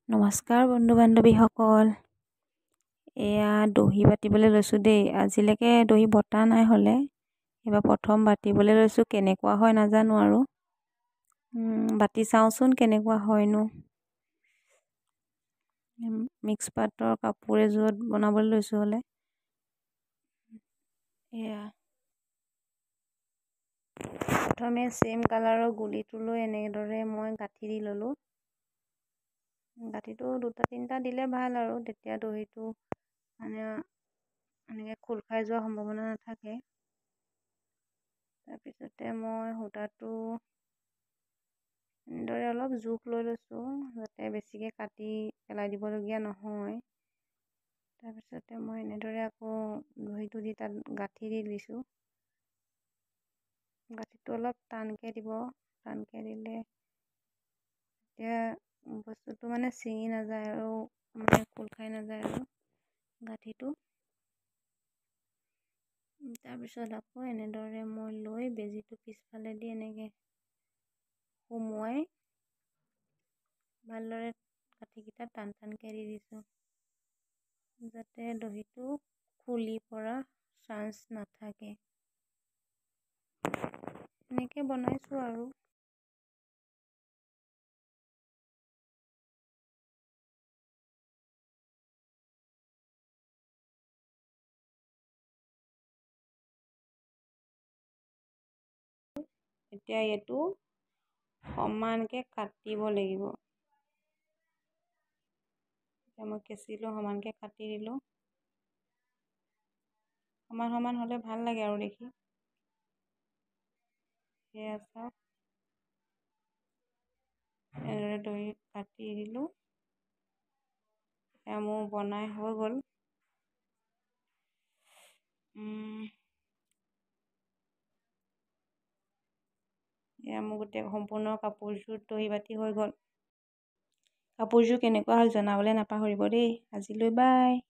নমস্কাৰ বন্ধু বান্ধৱীসকল। এয়া দহি বাতিবলৈ লৈছোঁ দেই। আজিলৈকে দহি বতা নাই হ'লে, এইবাৰ প্ৰথম বাতিবলৈ লৈছোঁ। কেনেকুৱা হয় নাজানো আৰু বাতি চাওঁচোন কেনেকুৱা হয়নো। মিক্স পাটৰ কাপোৰ এযোৰত বনাবলৈ লৈছোঁ হ'লে। এয়া প্ৰথমে ছেম কালাৰৰ গুলিটো লৈ এনেদৰে মই গাঁঠি দি ল'লোঁ। গাঁঠিটো 2-3টা দিলে ভাল আৰু তেতিয়া দহিটো মানে এনেকৈ খোল খাই যোৱাৰ সম্ভাৱনা নাথাকে। তাৰপিছতে মই সূতাটো এনেদৰে অলপ জোখ লৈ লৈছোঁ যাতে বেছিকৈ কাটি পেলাই দিবলগীয়া নহয়। তাৰপিছতে মই এনেদৰে আকৌ দহিটো দি তাত গাঁঠি দি দিছোঁ। গাঁঠিটো অলপ টানকৈ দিব। টানকৈ দিলে এতিয়া বস্তুটো মানে ছিঙি নাযায় আৰু মানে খোল খাই নাযায় আৰু গাঁঠিটো। তাৰপিছত আকৌ এনেদৰে মই লৈ বেজীটো পিছফালে দি এনেকৈ সুমুৱাই ভালদৰে গাঁঠিকেইটা টান টানকৈ দি দিছোঁ যাতে দহিটো খুলি পৰা চান্স নাথাকে। এনেকৈ বনাইছোঁ আৰু। এতিয়া এইটো সমানকৈ কাটিব লাগিব। এতিয়া মই কেঁচিটো সমানকৈ কাটি দিলোঁ। সমান সমান হ'লে ভাল লাগে আৰু দেখি। সেয়া চাওক, এনেদৰে দহি কাটি দিলোঁ। এয়া মোৰ বনাই হৈ গ'ল। এয়া মোৰ গোটেই সম্পূৰ্ণ কাপোৰযোৰ দহি বাতি হৈ গ'ল। কাপোৰযোৰ কেনেকুৱা হ'ল জনাবলৈ নাপাহৰিব দেই। আজিলৈ বাই।